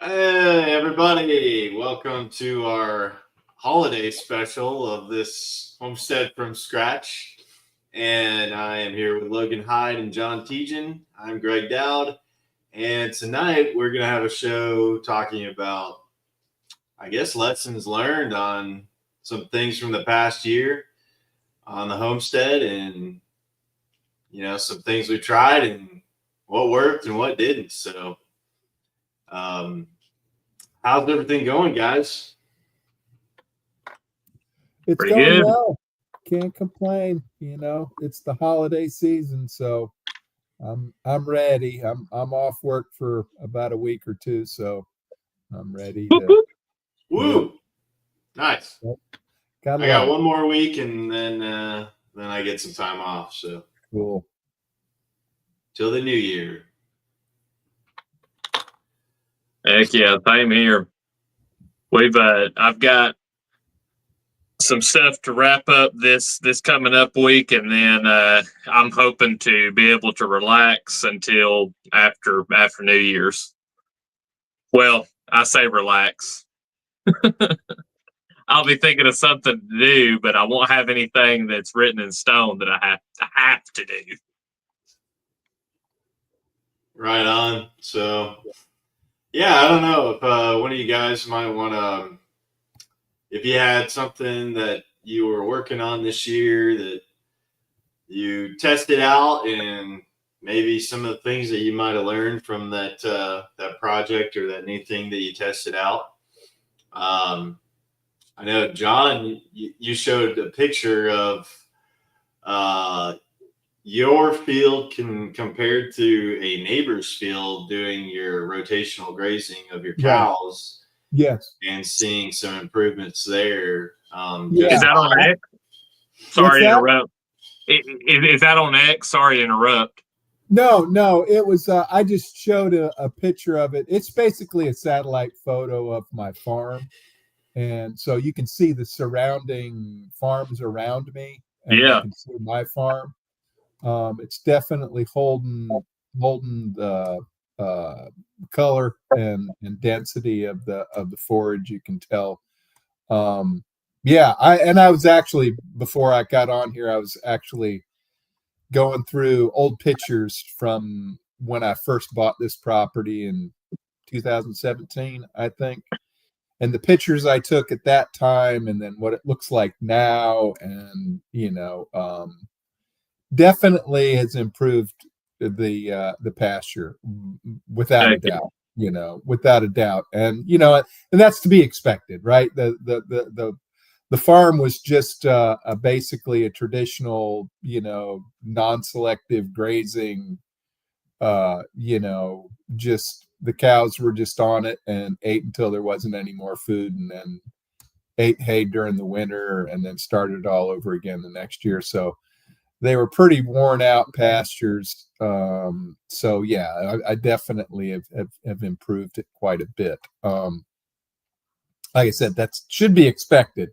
Hey, everybody. Welcome to our holiday special of this Homestead from Scratch. And I am here with Logan Hyde and John Tejan. I'm Greg Dowd. And tonight we're going to have a show talking about, I guess, lessons learned on some things from the past year on the homestead and, some things we tried and what worked and what didn't. Um, how's everything going, guys? It's Pretty going good. well. Can't complain. It's the holiday season, so I'm ready. I'm off work for about a week or two, so I'm ready Whoop, to. whoop. Woo! Nice. Gotta I got love one more week, and then I get some time off. So it. Cool. till the new year. Heck yeah, same here. I've got some stuff to wrap up this coming up week, and then I'm hoping to be able to relax until after New Year's. Well, I say relax. I'll be thinking of something to do, but I won't have anything that's written in stone that I have to do. Right on. So yeah, I don't know if one of you guys might want to, if you had something that you were working on this year that you tested out, and maybe some of the things that you might have learned from that project or that new thing that you tested out. I know, John, you showed a picture of your field compared to a neighbor's field doing your rotational grazing of your cows. Right. Yes. And seeing some improvements there. Yeah. Is that on X? Sorry to interrupt. Is that on X? Sorry to interrupt. No, it was. I just showed a picture of it. It's basically a satellite photo of my farm. And so you can see the surrounding farms around me, and you can see my farm. It's definitely holding the color and density of the forage. You can tell. I was actually, before I got on here, I was actually going through old pictures from when I first bought this property in 2017, I think. And the pictures I took at that time, and then what it looks like now, and definitely has improved the pasture without a doubt. Without a doubt, and that's to be expected, right? The farm was just basically a traditional, non-selective grazing. Just the cows were just on it and ate until there wasn't any more food, and then ate hay during the winter, and then started all over again the next year. So they were pretty worn out pastures. So yeah, I definitely have improved it quite a bit. Like I said, that should be expected,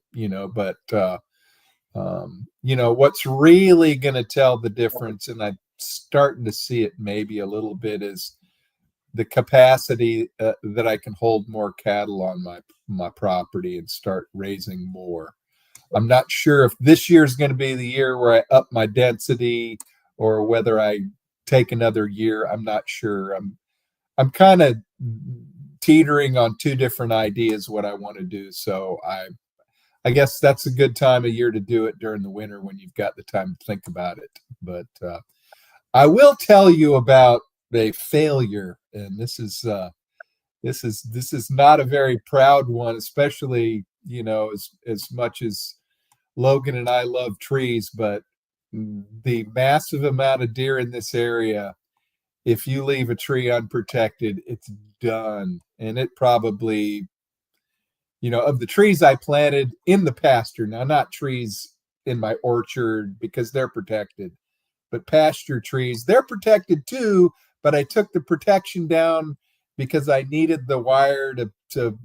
but what's really going to tell the difference, and I'm starting to see it maybe a little bit, is the capacity that I can hold more cattle on my property and start raising more. I'm not sure if this year is going to be the year where I up my density, or whether I take another year. I'm not sure. I'm kind of teetering on two different ideas what I want to do. So I guess that's a good time of year to do it, during the winter when you've got the time to think about it. But I will tell you about a failure, and this is not a very proud one, especially as much as Logan and I love trees, but the massive amount of deer in this area, if you leave a tree unprotected, it's done. And it probably, of the trees I planted in the pasture, now not trees in my orchard because they're protected, but pasture trees, they're protected too, but I took the protection down because I needed the wire to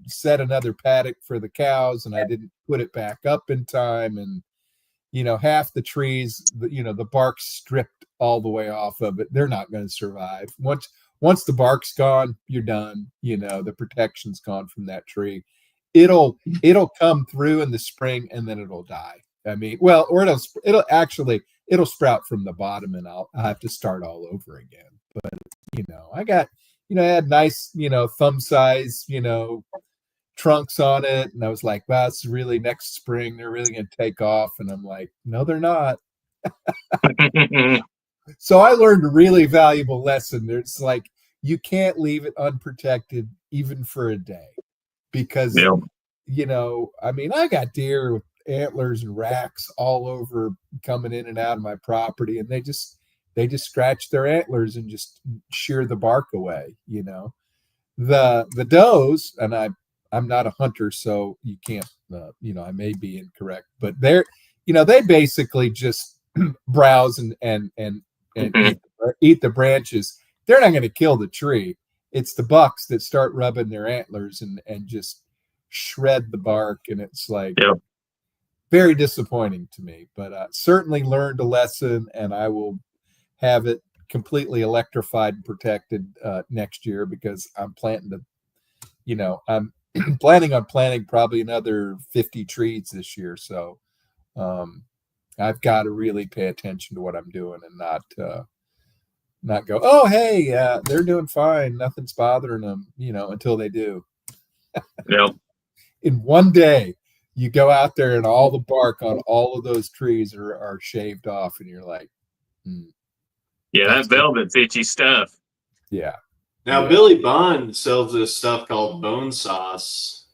set another paddock for the cows, and I didn't put it back up in time. And half the trees, the bark stripped all the way off of it. They're not going to survive. once the bark's gone, you're done. The protection's gone from that tree. It'll come through in the spring and then it'll die. I mean, well, or it'll sprout from the bottom and I'll have to start all over again. But I had nice, thumb size, trunks on it, and I was like, wow, it's really next spring they're really going to take off, and I'm like, no, they're not. So I learned a really valuable lesson. There's like, you can't leave it unprotected even for a day, because I mean, I got deer with antlers and racks all over coming in and out of my property, and they just scratch their antlers and just shear the bark away. The does, and I'm not a hunter, so you can't, I may be incorrect, but they basically just browse and eat the branches. They're not going to kill the tree. It's the bucks that start rubbing their antlers and just shred the bark, and it's like very disappointing to me. But certainly learned a lesson, and I will have it completely electrified and protected next year, because I'm I'm planning on planting probably another 50 trees this year. So I've got to really pay attention to what I'm doing and not go, oh, hey, they're doing fine, nothing's bothering them, until they do. In one day, you go out there and all the bark on all of those trees are shaved off, and you're like, yeah, that velvet's itchy stuff. Yeah. Now, Billy Bond sells this stuff called bone sauce.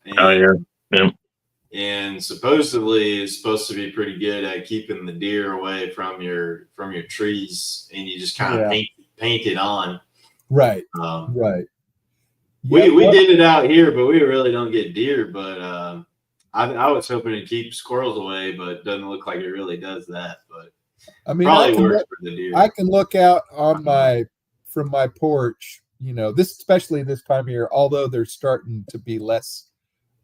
And supposedly is supposed to be pretty good at keeping the deer away from your trees, and you just kind of paint it on. Right. Right. We did it out here, but we really don't get deer. But I was hoping to keep squirrels away, but it doesn't look like it really does that. But I mean, probably works for the deer. I can look out on from my porch, especially this time of year, although they're starting to be less,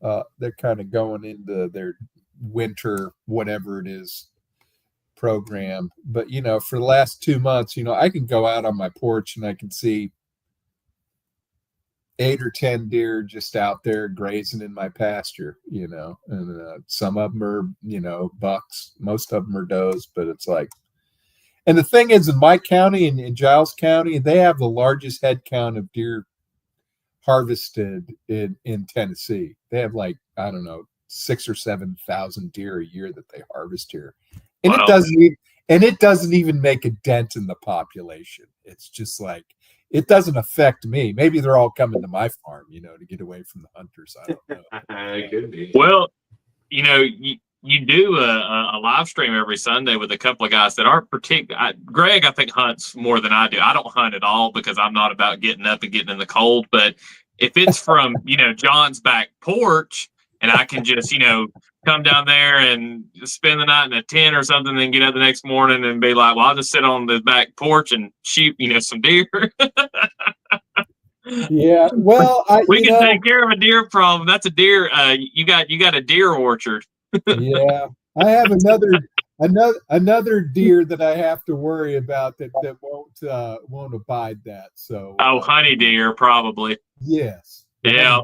they're kind of going into their winter, whatever it is, program. But, for the last 2 months, I can go out on my porch and I can see 8 or 10 deer just out there grazing in my pasture, and some of them are, bucks, most of them are does, but it's like, and the thing is, in my county, in Giles County, they have the largest head count of deer harvested in Tennessee. They have 6,000 or 7,000 deer a year that they harvest here, and it doesn't even make a dent in the population. It's just like, it doesn't affect me. Maybe they're all coming to my farm, to get away from the hunters. I don't know. It could be. Well, you do a live stream every Sunday with a couple of guys that aren't particular. Greg, I think, hunts more than I do. I don't hunt at all because I'm not about getting up and getting in the cold. But if it's from, John's back porch, and I can just, come down there and spend the night in a tent or something, then get up the next morning and be like, well, I'll just sit on the back porch and shoot, some deer. Yeah. Well, we can take care of a deer problem. That's a deer. You got a deer orchard. Yeah. I have another deer that I have to worry about that won't abide that. So honey deer, probably. Yes. Yeah.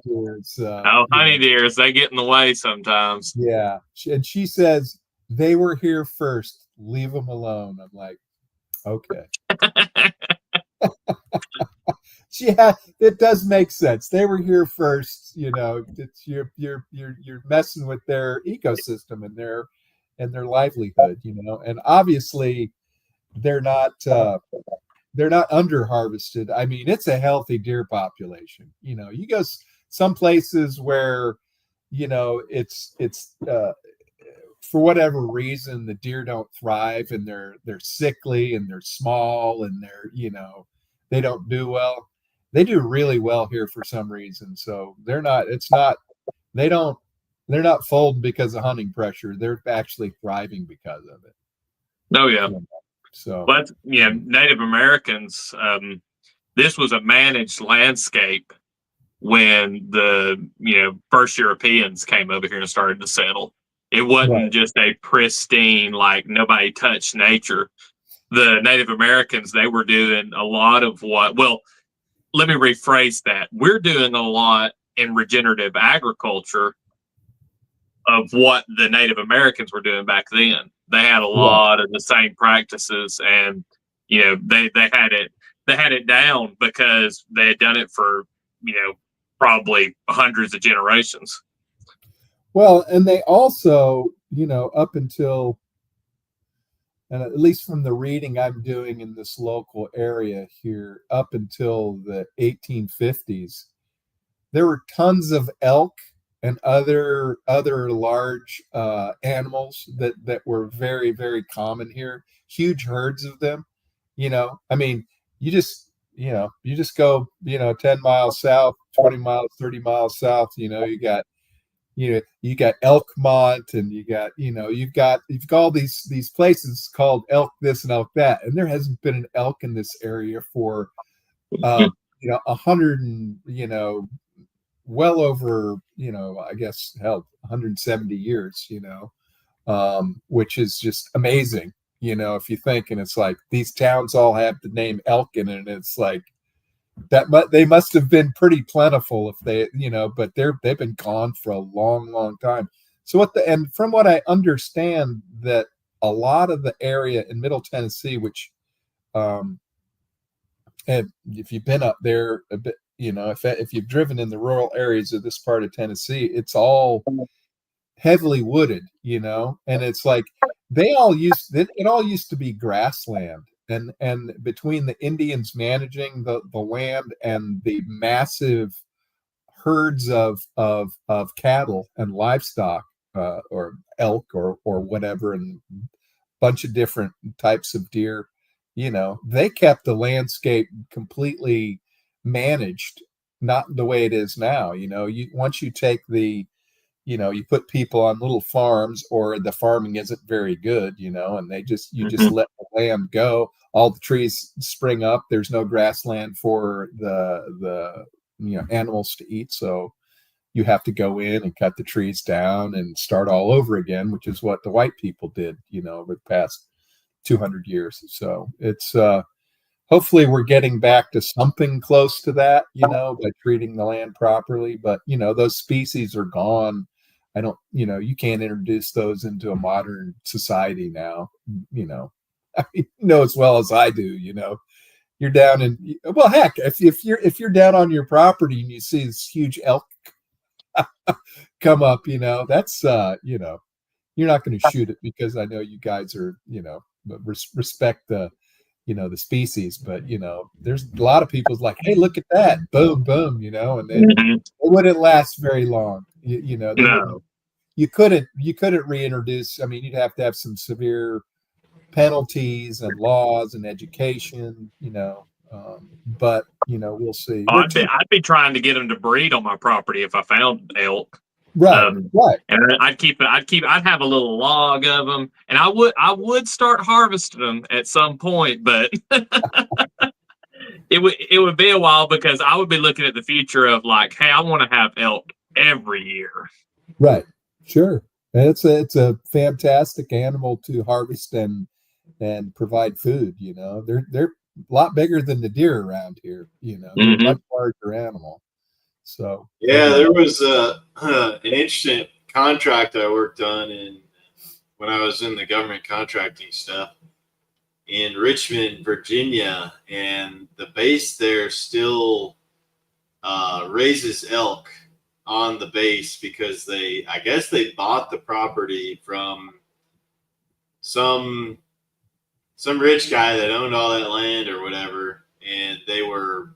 Honey deers, they get in the way sometimes. Yeah. And she says, they were here first, leave them alone. I'm like, okay. Yeah, it does make sense. They were here first. It's you're messing with their ecosystem and their livelihood. And obviously they're not under harvested. I mean, it's a healthy deer population. You go some places where it's for whatever reason the deer don't thrive, and they're sickly and they're small and they don't do well. They do really well here for some reason. So they're not folding because of hunting pressure. They're actually thriving because of it. Oh yeah. So, but Native Americans, this was a managed landscape when the first Europeans came over here and started to settle. It wasn't just a pristine, like, nobody touched nature. The Native Americans, they were doing a lot of let me rephrase that. We're doing a lot in regenerative agriculture of what the Native Americans were doing back then. They had a lot of the same practices, and they had it down because they had done it for probably hundreds of generations. Well, and they also, up until, and at least from the reading I'm doing in this local area here, up until the 1850s, there were tons of elk and other large animals that were very, very common here. Huge herds of them. I mean, you just go 10 miles south, 20 miles, 30 miles south. You got Elkmont, and you've got all these places called Elk this and Elk that, and there hasn't been an elk in this area for 100 and well over I guess 170 years, which is just amazing, if you think. And it's like these towns all have the name Elk in it, and it's like they must have been pretty plentiful if they, but they've been gone for a long time. So and from what I understand, that a lot of the area in Middle Tennessee, which and if you've been up there a bit, if you've driven in the rural areas of this part of Tennessee, it's all heavily wooded, and it's like it all used to be grassland. And between the Indians managing the land and the massive herds of cattle and livestock, or elk or whatever, and a bunch of different types of deer, they kept the landscape completely managed, not the way it is now. Once you take you put people on little farms, or the farming isn't very good, and you just let the land go. All the trees spring up. There's no grassland for the animals to eat. So you have to go in and cut the trees down and start all over again, which is what the white people did, over the past 200 years. So it's hopefully we're getting back to something close to that, by treating the land properly. But those species are gone. I don't, you can't introduce those into a modern society now. As well as I do. You're down in, well, heck, if you're down on your property and you see this huge elk come up, that's you're not going to shoot it, because I know you guys are, respect the the species. But there's a lot of people's like, hey, look at that, boom, boom, and then it wouldn't last very long. You couldn't reintroduce. I mean, you'd have to have some severe penalties and laws and education, but we'll see. I'd be trying to get them to breed on my property if I found elk. Right. And I'd have a little log of them, and I would start harvesting them at some point, but it would be a while, because I would be looking at the future of like, hey, I want to have elk every year. Right. Sure. And it's a fantastic animal to harvest and provide food. They're a lot bigger than the deer around here. They're a much larger animal. So yeah, there was an interesting contract I worked on when I was in the government contracting stuff in Richmond, Virginia, and the base there still raises elk on the base, because I guess they bought the property from some rich guy that owned all that land or whatever, and they were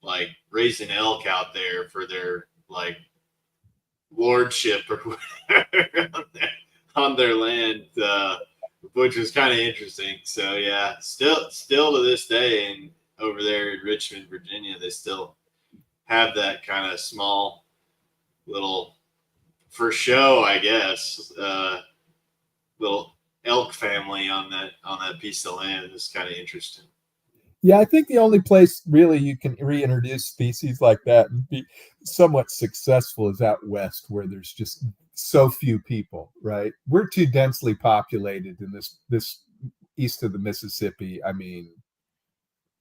like raising elk out there for their like lordship or whatever on their land, which was kind of interesting. So yeah, still to this day, and over there in Richmond, Virginia, they still have that kind of small little, for show, I guess, little elk family on that piece of land. Is kind of interesting. Yeah, I think the only place really you can reintroduce species like that and be somewhat successful is out west, where there's just so few people, right? We're too densely populated in this east of the Mississippi. I mean,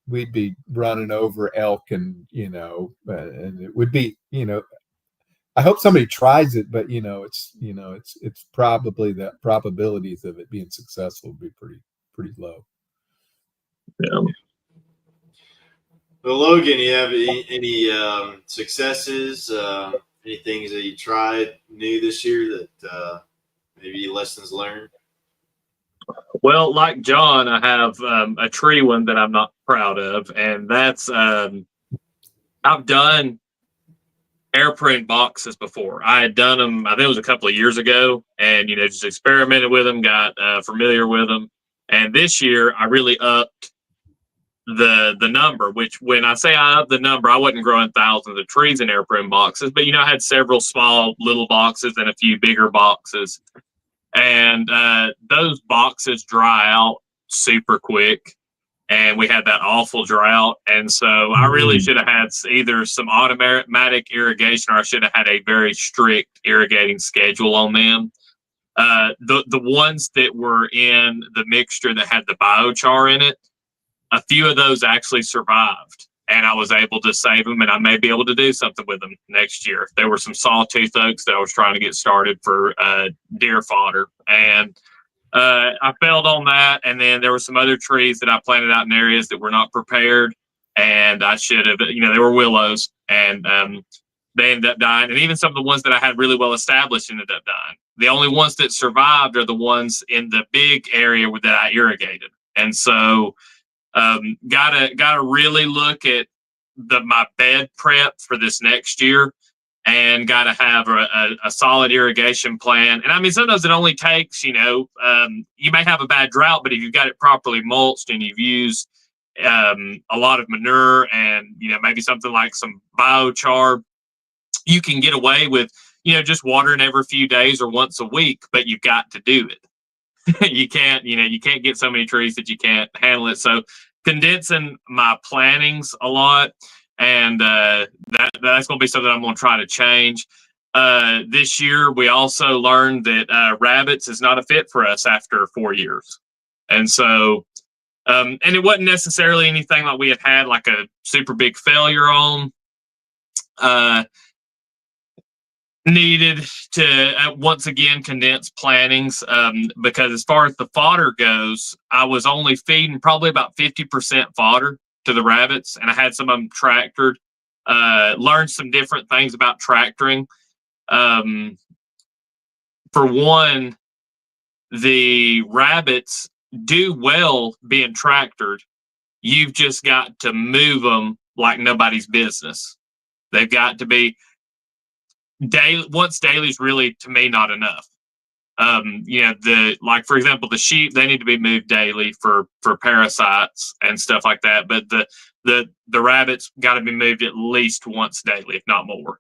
we'd be running over elk, and and it would be, I hope somebody tries it, but it's probably the probabilities of it being successful would be pretty low. Yeah. Well, Logan, you have any successes? Any things that you tried new this year that maybe lessons learned? Well, like John, I have a tree one that I'm not proud of, and that's I've done airprint boxes before. I had done them, I think it was a couple of years ago, and just experimented with them, got familiar with them, and this year I really upped the number. Which, when I say I upped the number, I wasn't growing thousands of trees in airprint boxes, but I had several small little boxes and a few bigger boxes. And those boxes dry out super quick, and we had that awful drought. And so I really should have had either some automatic irrigation, or I should have had a very strict irrigating schedule on them. The ones that were in the mixture that had the biochar in it, a few of those actually survived, and I was able to save them, and I may be able to do something with them next year. There were some sawtooth oaks that I was trying to get started for deer fodder, and I failed on that. And then there were some other trees that I planted out in areas that were not prepared, and I should have, they were willows, and they ended up dying. And even some of the ones that I had really well established ended up dying. The only ones that survived are the ones in the big area that I irrigated. And so gotta really look at my bed prep for this next year, and gotta have a solid irrigation plan. And I mean, sometimes it only takes, you may have a bad drought, but if you've got it properly mulched and you've used a lot of manure and maybe something like some biochar, you can get away with just watering every few days or once a week. But you've got to do it. You can't get so many trees that you can't handle it. So condensing my plantings a lot, and that's going to be something I'm going to try to change. This year, we also learned that rabbits is not a fit for us after 4 years. And so, and it wasn't necessarily anything like we had like a super big failure on. Needed to once again condense plantings, because as far as the fodder goes, I was only feeding probably about 50% fodder to the rabbits, and I had some of them tractored. Learned some different things about tractoring. For one, the rabbits do well being tractored. You've just got to move them like nobody's business. They've got to be daily. Once daily is really, to me, not enough. Like for example, the sheep, they need to be moved daily for parasites and stuff like that. But the rabbits got to be moved at least once daily, if not more.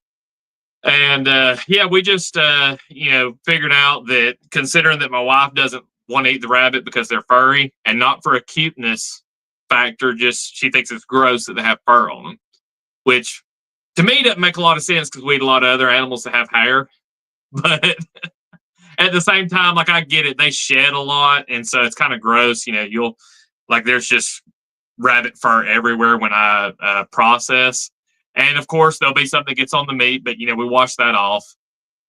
And we just figured out that, considering that my wife doesn't want to eat the rabbit because they're furry, and not for a cuteness factor, just she thinks it's gross that they have fur on them, which to me doesn't make a lot of sense because we eat a lot of other animals that have hair. But at the same time, like, I get it, they shed a lot, and so it's kind of gross. There's just rabbit fur everywhere when I process. And of course, there'll be something that gets on the meat, but we wash that off.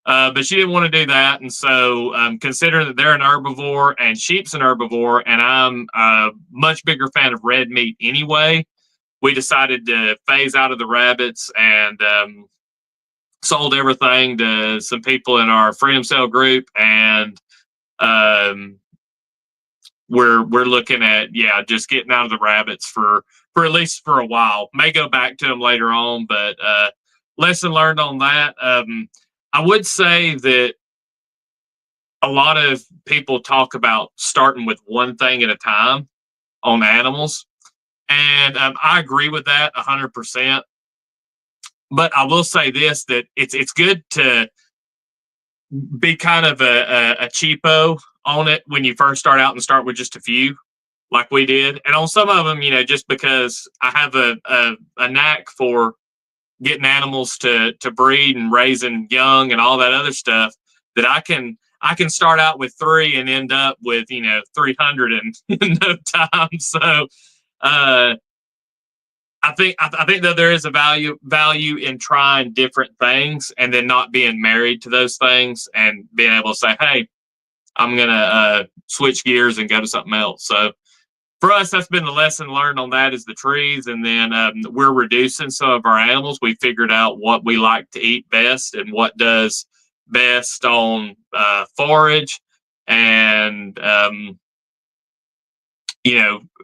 But she didn't want to do that, and so considering that they're an herbivore and sheep's an herbivore, and I'm a much bigger fan of red meat anyway, we decided to phase out of the rabbits, and sold everything to some people in our Freedom Sale group, and we're looking at just getting out of the rabbits for at least for a while. May go back to them later on, but lesson learned on that. I would say that a lot of people talk about starting with one thing at a time on animals, and I agree with that 100%. But I will say this, that it's good to be kind of a cheapo on it when you first start out and start with just a few, like we did. And on some of them, just because I have a knack for getting animals to breed and raising young and all that other stuff, that I can start out with 3 and end up with 300 in no time. So I think that there is a value in trying different things and then not being married to those things and being able to say, hey, I'm gonna switch gears and go to something else. So for us, that's been the lesson learned on that, is the trees. And then we're reducing some of our animals. We figured out what we like to eat best and what does best on forage, and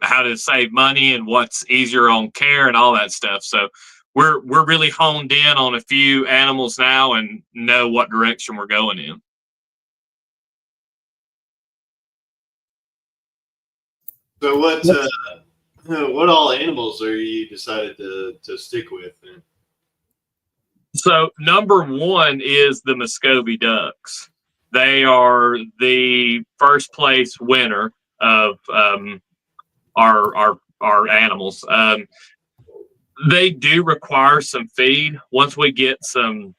how to save money and what's easier on care and all that stuff. So we're really honed in on a few animals now and know what direction we're going in. So what all animals are you decided to stick with? So number one is the Muscovy ducks. They are the first place winner of our animals. They do require some feed. Once we get some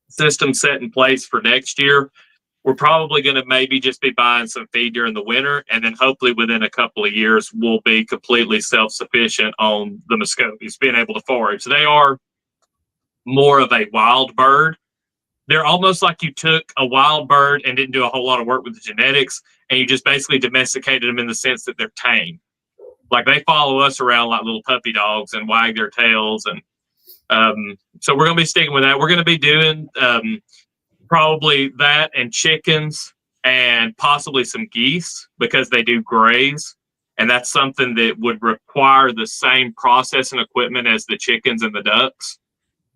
system set in place for next year, we're probably going to maybe just be buying some feed during the winter, and then hopefully within a couple of years we'll be completely self-sufficient on the Muscovies, being able to forage. They are more of a wild bird. They're almost like you took a wild bird and didn't do a whole lot of work with the genetics, and you just basically domesticated them in the sense that they're tame. Like, they follow us around like little puppy dogs and wag their tails. And so we're going to be sticking with that. We're going to be doing probably that and chickens and possibly some geese, because they do graze. And that's something that would require the same process and equipment as the chickens and the ducks.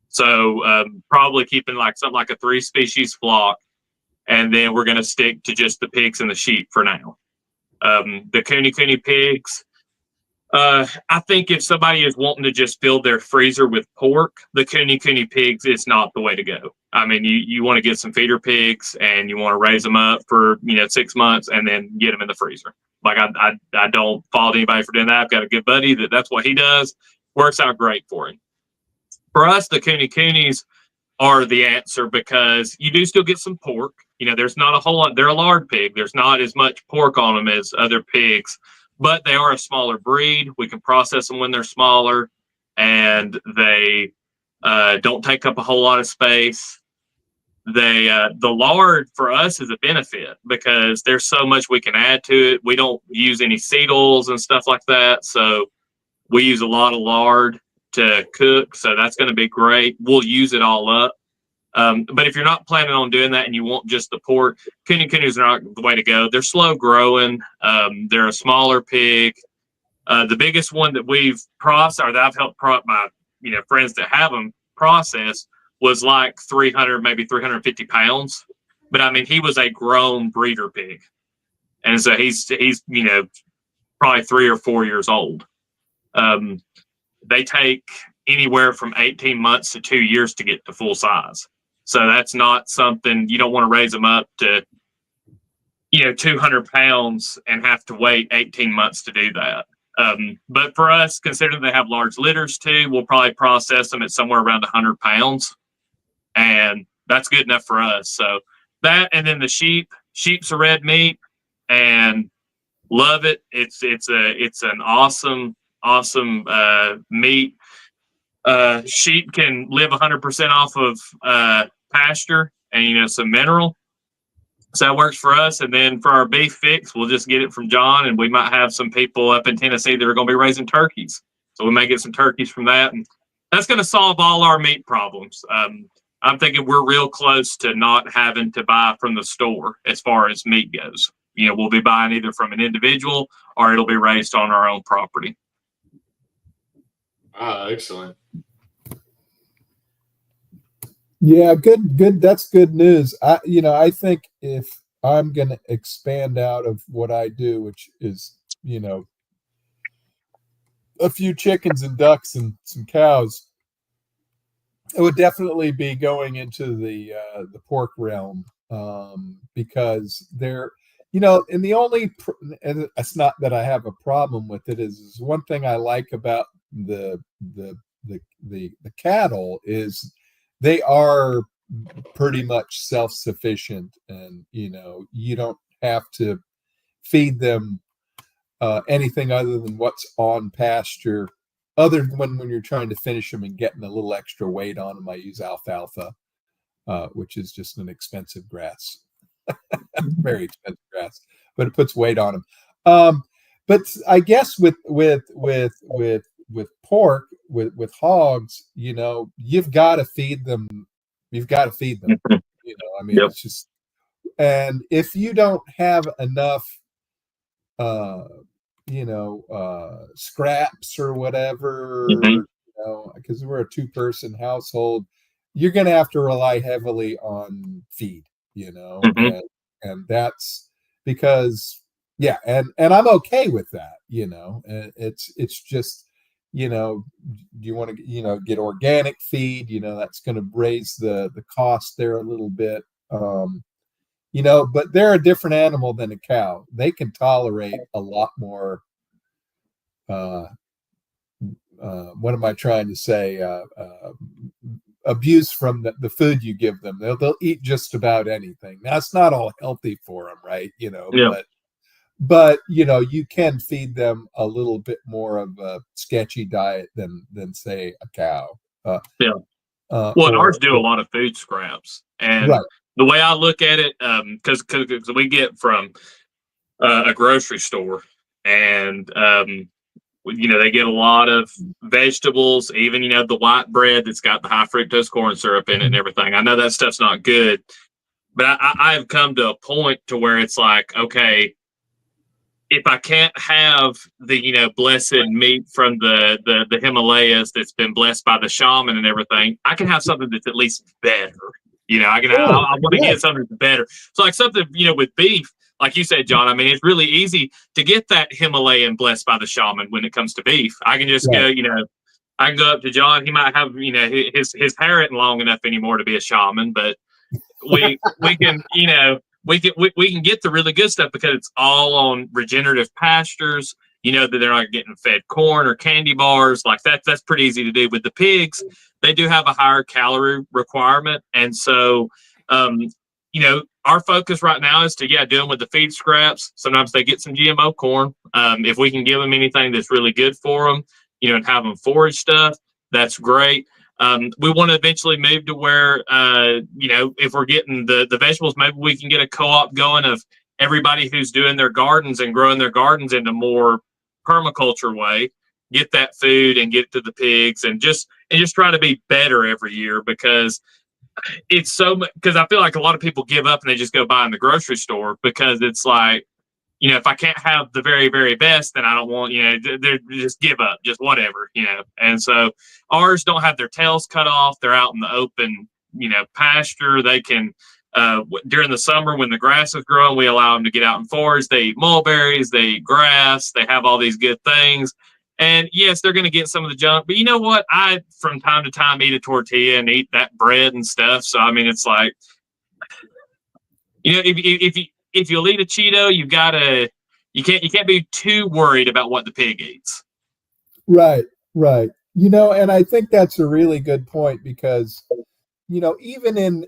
So probably keeping like something like a 3-species flock. And then we're going to stick to just the pigs and the sheep for now. The Kune pigs, I think if somebody is wanting to just fill their freezer with pork, the Kune pigs is not the way to go. I mean, you want to get some feeder pigs and you want to raise them up for 6 months and then get them in the freezer. Like, I don't fault anybody for doing that. I've got a good buddy that's what he does. Works out great for him. For us, the Kunis are the answer, because you do still get some pork. There's not a whole lot. They're a lard pig. There's not as much pork on them as other pigs, but they are a smaller breed. We can process them when they're smaller, and they don't take up a whole lot of space. The lard for us is a benefit because there's so much we can add to it. We don't use any seed oils and stuff like that, so we use a lot of lard to cook. So that's going to be great. We'll use it all up. But if you're not planning on doing that and you want just the pork, Kunus are not the way to go. They're slow growing. They're a smaller pig. The biggest one that we've processed, or that I've helped my friends that have them process, was like 300, maybe 350 pounds. But I mean, he was a grown breeder pig, and so he's probably 3 or 4 years old. They take anywhere from 18 months to 2 years to get to full size. So that's not something, you don't want to raise them up to, 200 pounds and have to wait 18 months to do that. But for us, considering they have large litters too, we'll probably process them at somewhere around 100 pounds. And that's good enough for us. So that, and then the sheep's a red meat, and love it. It's an awesome meat. Sheep can live 100% off of pasture and some mineral, so that works for us. And then for our beef fix, we'll just get it from John, and we might have some people up in Tennessee that are going to be raising turkeys, so we may get some turkeys from that, and that's going to solve all our meat problems. I'm thinking we're real close to not having to buy from the store as far as meat goes. We'll be buying either from an individual or it'll be raised on our own property. Ah, excellent. Yeah, good. That's good news. I think if I'm going to expand out of what I do, which is, a few chickens and ducks and some cows, it would definitely be going into the pork realm, because they're, and the only, and it's not that I have a problem with it, is one thing I like about the cattle is they are pretty much self-sufficient, and you don't have to feed them anything other than what's on pasture other than when you're trying to finish them and getting a little extra weight on them, I use alfalfa, which is just an expensive grass, very expensive grass, but it puts weight on them. But I guess with pork, with hogs, you've got to feed them. You've got to feed them. I mean, Yep. it's just, and if you don't have enough, scraps or whatever, because we're a 2-person household, you're going to have to rely heavily on feed, and that's because, and I'm okay with that, it's just, do you want to, get organic feed, that's going to raise the cost there a little bit. But they're a different animal than a cow. They can tolerate a lot more. What am I trying to say? Abuse from the food you give them. They'll eat just about anything. Now, it's not all healthy for them, right? But you can feed them a little bit more of a sketchy diet than say a cow. Ours do a lot of food scraps, and right. The way I look at it, because we get from a grocery store, and they get a lot of vegetables, even the white bread that's got the high fructose corn syrup in it and everything. I know that stuff's not good, but I've come to a point to where it's like, okay, if I can't have the blessed meat from the Himalayas that's been blessed by the shaman and everything, I can have something that's at least better. I want to get something better. So like something, with beef, like you said, John, I mean, it's really easy to get that Himalayan blessed by the shaman when it comes to beef. I can just go, I can go up to John. He might have, his hair isn't long enough anymore to be a shaman, but we can, we can get the really good stuff because it's all on regenerative pastures. That they're not getting fed corn or candy bars like that. That's pretty easy to do. With the pigs, they do have a higher calorie requirement, and so our focus right now is to do them with the feed scraps. Sometimes they get some GMO corn. If we can give them anything that's really good for them, and have them forage stuff, that's great. We want to eventually move to where if we're getting the vegetables, maybe we can get a co-op going of everybody who's doing their gardens and growing their gardens in a more permaculture way, get that food and get it to the pigs, and just try to be better every year, because it's because I feel like a lot of people give up and they just go buy in the grocery store, because it's like, if I can't have the very, very best, then I don't want, they just give up, just whatever, and so ours don't have their tails cut off. They're out in the open, pasture. They can, during the summer when the grass is growing, we allow them to get out and forage. They eat mulberries, they eat grass, they have all these good things. And yes, they're going to get some of the junk, but you know what? I, from time to time, eat a tortilla and eat that bread and stuff. So, I mean, it's like, if you'll eat a Cheeto, you can't be too worried about what the pig eats. Right. And I think that's a really good point, because even in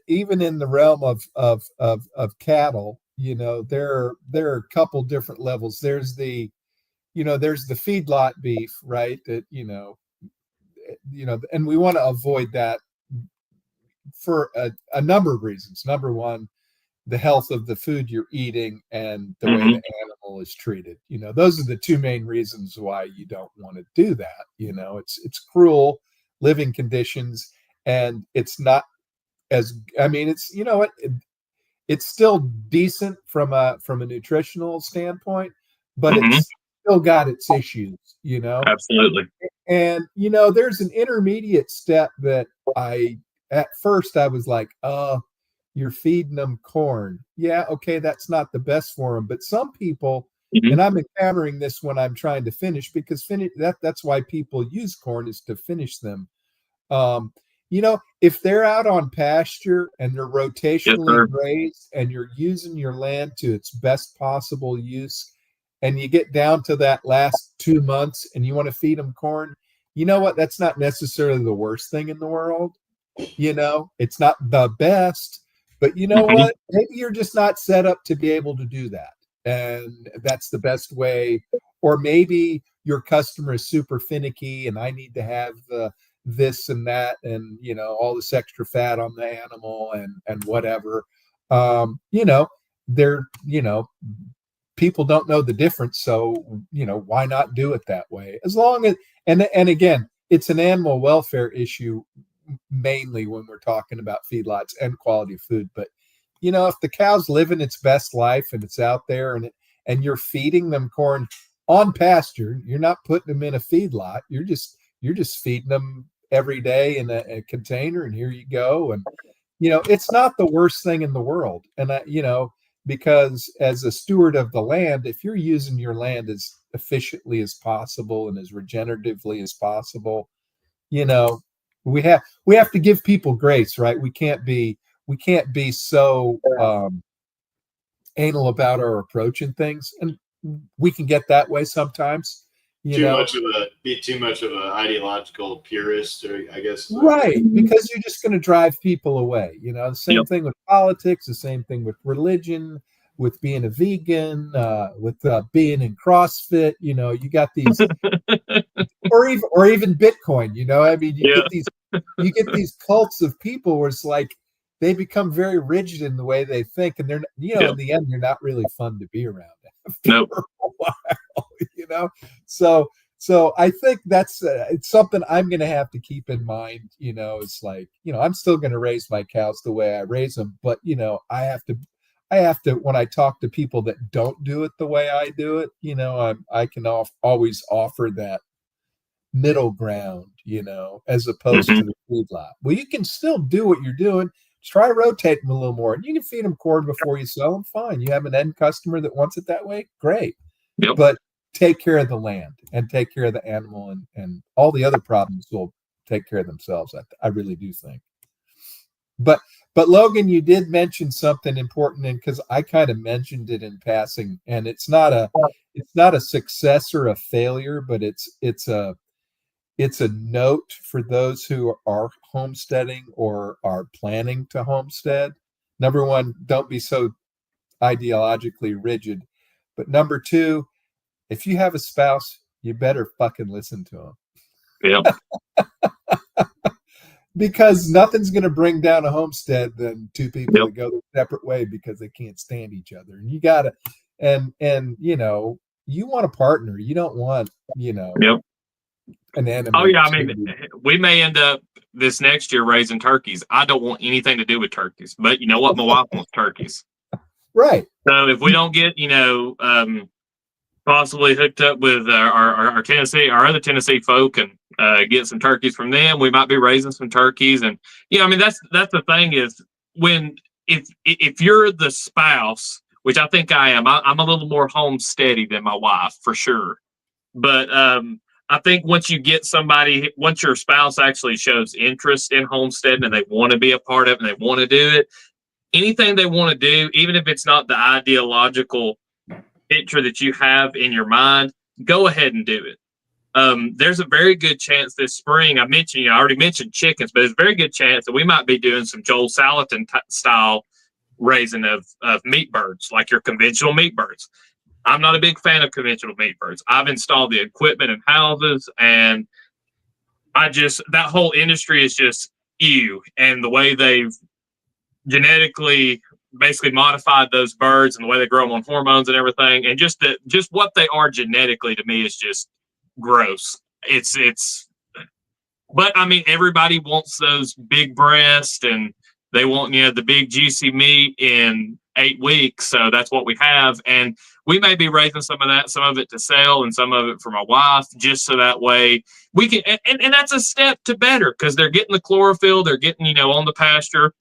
the realm of cattle, there are a couple different levels. There's the feedlot beef, right? That and we want to avoid that for a number of reasons. Number one, the health of the food you're eating and the way the animal is treated. Those are the two main reasons why you don't want to do that. It's cruel living conditions, and it's not it's still decent from a nutritional standpoint, but it's still got its issues, Absolutely. And there's an intermediate step that at first I was like, you're feeding them corn. Yeah, okay, that's not the best for them. But some people, and I'm encountering this when I'm trying to finish, because that's why people use corn, is to finish them. If they're out on pasture and they're rotationally grazed and you're using your land to its best possible use, and you get down to that last 2 months and you want to feed them corn, you know what? That's not necessarily the worst thing in the world. It's not the best. But you know what? Maybe you're just not set up to be able to do that. And that's the best way. or maybe your customer is super finicky and I need to have this and that, and all this extra fat on the animal and whatever. They're people don't know the difference, so why not do it that way? As long as and again, it's an animal welfare issue mainly when we're talking about feedlots and quality of food. But if the cow's living its best life and it's out there and you're feeding them corn on pasture, you're not putting them in a feedlot. You're just feeding them every day in a container, and here you go. And it's not the worst thing in the world. And because as a steward of the land, if you're using your land as efficiently as possible and as regeneratively as possible, we have to give people grace, right? We can't be so anal about our approach and things, and we can get that way sometimes. Be too much of an ideological purist, or I guess. Right, because you're just going to drive people away. The same thing with politics, the same thing with religion, with being a vegan, with being in CrossFit. You got these, or even Bitcoin. I mean, you get these cults of people where it's like they become very rigid in the way they think, and they're in the end, they're not really fun to be around after a while. So I think that's it's something I'm going to have to keep in mind. It's like I'm still going to raise my cows the way I raise them, but I have to when I talk to people that don't do it the way I do it, I can always offer that middle ground, as opposed to the feedlot. Well, you can still do what you're doing. Just try to rotate them a little more, and you can feed them corn before you sell them. Fine. You have an end customer that wants it that way. Great. Yep. But take care of the land and take care of the animal, and all the other problems will take care of themselves. I really do think. But Logan, you did mention something important, and because I kind of mentioned it in passing, and it's not a success or a failure, but it's a note for those who are homesteading or are planning to homestead. Number one, don't be so ideologically rigid. But number two, if you have a spouse, you better fucking listen to them. Yeah. Because nothing's going to bring down a homestead than two people that go their separate way because they can't stand each other. And you got to, and you want a partner. You don't want, an enemy. Oh yeah, I mean, we may end up this next year raising turkeys. I don't want anything to do with turkeys, but you know what? My wife wants turkeys. Right. So if we don't get, possibly hooked up with our other Tennessee folk and get some turkeys from them, we might be raising some turkeys. And that's the thing is if you're the spouse, which I think I am, I'm a little more homesteady than my wife for sure. But I think once your spouse actually shows interest in homesteading and they want to be a part of it and they want to do it, anything they want to do, even if it's not the ideological picture that you have in your mind, go ahead and do it. There's a very good chance this spring, I already mentioned chickens, but there's a very good chance that we might be doing some Joel Salatin style raising of meat birds, like your conventional meat birds. I'm not a big fan of conventional meat birds. I've installed the equipment in houses, and that whole industry is just ew. And the way they've genetically basically modified those birds and the way they grow them on hormones and everything, and just what they are genetically, to me, is just gross. But I mean, everybody wants those big breasts, and they want the big juicy meat in 8 weeks. So that's what we have, and we may be raising some of it to sell, and some of it for my wife, just so that way we can. And that's a step to better, because they're getting the chlorophyll, they're getting on the pasture.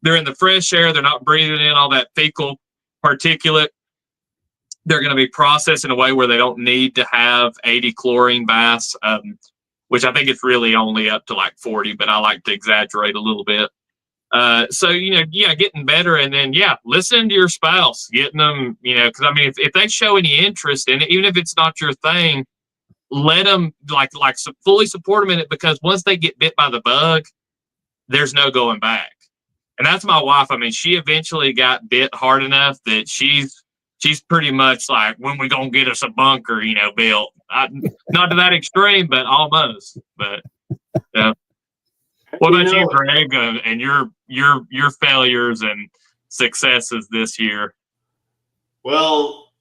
They're in the fresh air. They're not breathing in all that fecal particulate. They're going to be processed in a way where they don't need to have 80 chlorine baths, which I think it's really only up to like 40, but I like to exaggerate a little bit. So, getting better, and then, listen to your spouse, getting them, because I mean, if they show any interest in it, even if it's not your thing, let them fully support them in it, because once they get bit by the bug, there's no going back. And that's my wife. I mean, she eventually got bit hard enough that she's she's pretty much like, when we gonna get us a bunker, built. Not to that extreme, but almost. But yeah. What about you, Greg, and your failures and successes this year? Well,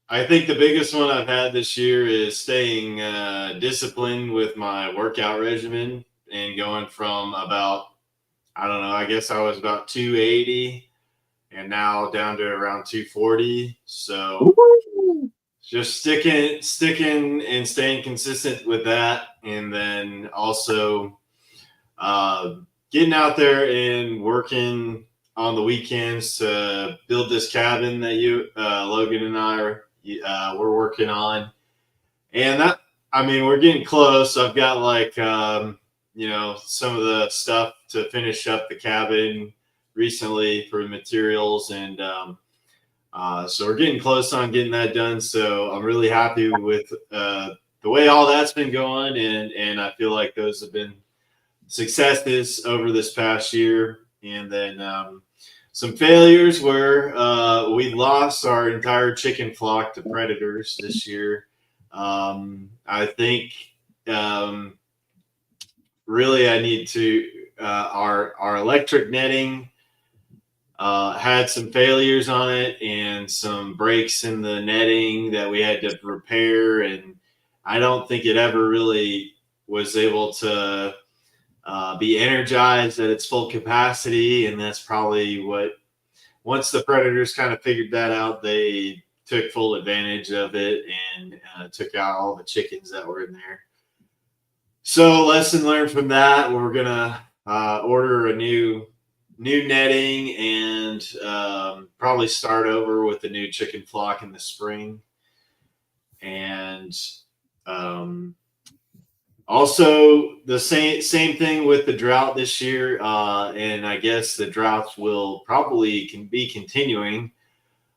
I think the biggest one I've had this year is staying disciplined with my workout regimen and going from about, I don't know, I guess I was about 280 and now down to around 240. So just sticking and staying consistent with that. And then also getting out there and working on the weekends to build this cabin that Logan and I we're working on. And that, I mean, we're getting close. I've got like, some of the stuff to finish up the cabin recently for materials. And so we're getting close on getting that done. So I'm really happy with the way all that's been going. And I feel like those have been successes over this past year. And then some failures where we lost our entire chicken flock to predators this year. I think really I need to our electric netting had some failures on it and some breaks in the netting that we had to repair, and I don't think it ever really was able to be energized at its full capacity. And that's probably what, once the predators kind of figured that out, they took full advantage of it and took out all the chickens that were in there. So lesson learned from that, we're going to order a new netting and probably start over with the new chicken flock in the spring. And also the same thing with the drought this year. And I guess the droughts will probably be continuing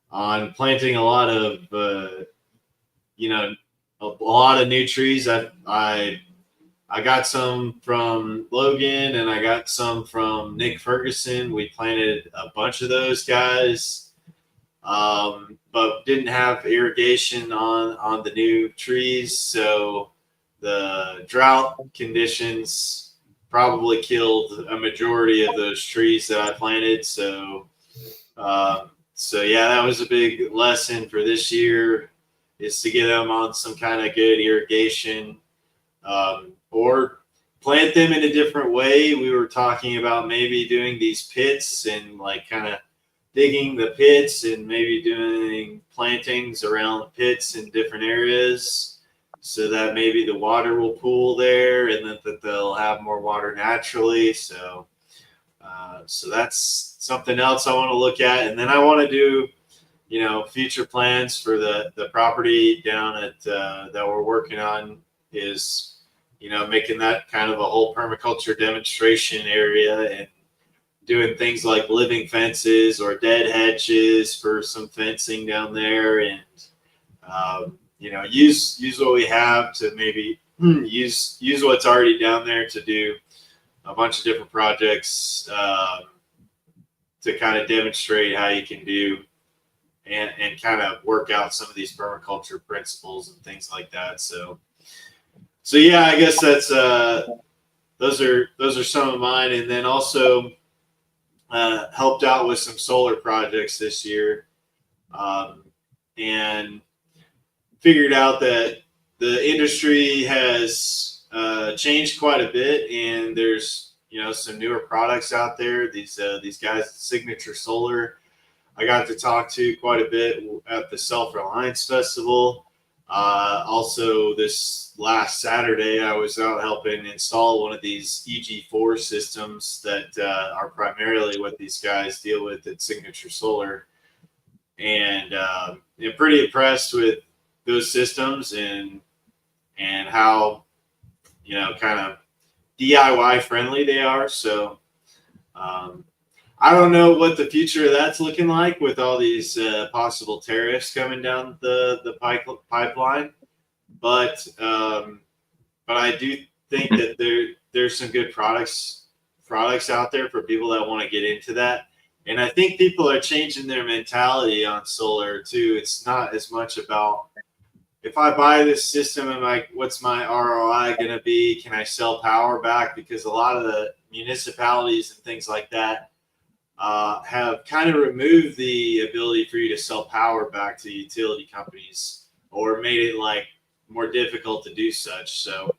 on planting a lot of, a lot of new trees. I got some from Logan and I got some from Nick Ferguson. We planted a bunch of those guys, but didn't have irrigation on the new trees. So the drought conditions probably killed a majority of those trees that I planted. So yeah, that was a big lesson for this year, is to get them on some kind of good irrigation, or plant them in a different way. We were talking about maybe doing these pits and like kind of digging the pits and maybe doing plantings around the pits in different areas so that maybe the water will pool there and that they'll have more water naturally. So that's something else I want to look at. And then I want to do, future plans for the property down at that we're working on is, making that kind of a whole permaculture demonstration area and doing things like living fences or dead hedges for some fencing down there, and use what we have to maybe use what's already down there to do a bunch of different projects to kind of demonstrate how you can do and kind of work out some of these permaculture principles and things like that. So yeah, I guess that's those are some of mine, and then also helped out with some solar projects this year, and figured out that the industry has changed quite a bit, and there's some newer products out there. These guys, Signature Solar, I got to talk to quite a bit at the Self-Reliance Festival. Also, this last Saturday, I was out helping install one of these EG4 systems that are primarily what these guys deal with at Signature Solar. And I'm pretty impressed with those systems and how, kind of DIY friendly they are. So I don't know what the future of that's looking like with all these possible tariffs coming down the pipeline, but I do think that there's some good products out there for people that want to get into that. And I think people are changing their mentality on solar too. It's not as much about, if I buy this system, what's my ROI going to be? Can I sell power back? Because a lot of the municipalities and things like that have kind of removed the ability for you to sell power back to utility companies, or made it like more difficult to do such. So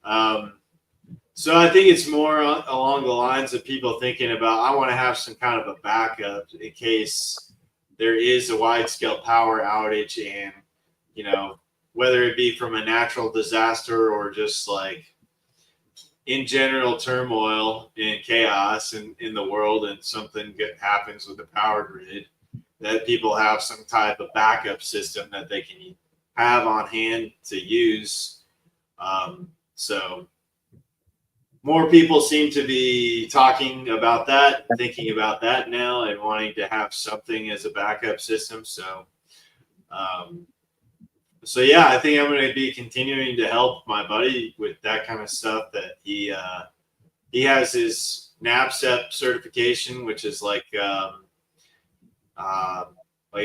I think it's more along the lines of people thinking about, I want to have some kind of a backup in case there is a wide scale power outage, and whether it be from a natural disaster or just like in general turmoil and chaos in the world, and something happens with the power grid, that people have some type of backup system that they can have on hand to use. So more people seem to be talking about that, thinking about that now, and wanting to have something as a backup system. So yeah, I think I'm going to be continuing to help my buddy with that kind of stuff. That he has his NABCEP certification, which is like a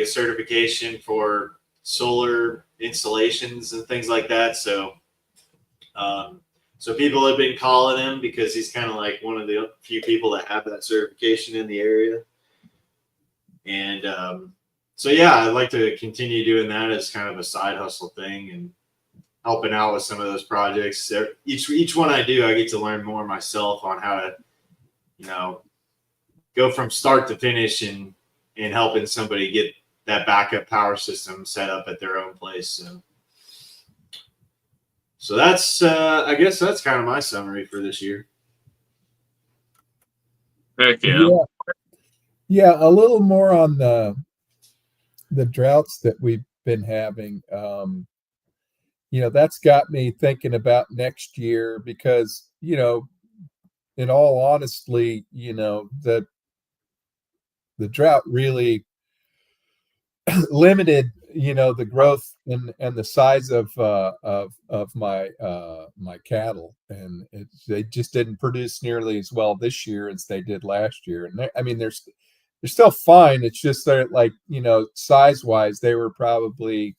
certification for solar installations and things like that. So people have been calling him because he's kind of like one of the few people that have that certification in the area. And so yeah, I'd like to continue doing that as kind of a side hustle thing, and helping out with some of those projects. Each one I do, I get to learn more myself on how to, go from start to finish, and helping somebody get that backup power system set up at their own place. So that's, I guess that's kind of my summary for this year. Heck yeah. Yeah, a little more on the droughts that we've been having. That's got me thinking about next year, because, in all honesty, the drought really limited, the growth and the size of my my cattle, and they just didn't produce nearly as well this year as they did last year. And they're still fine. It's just that, like, size wise, they were probably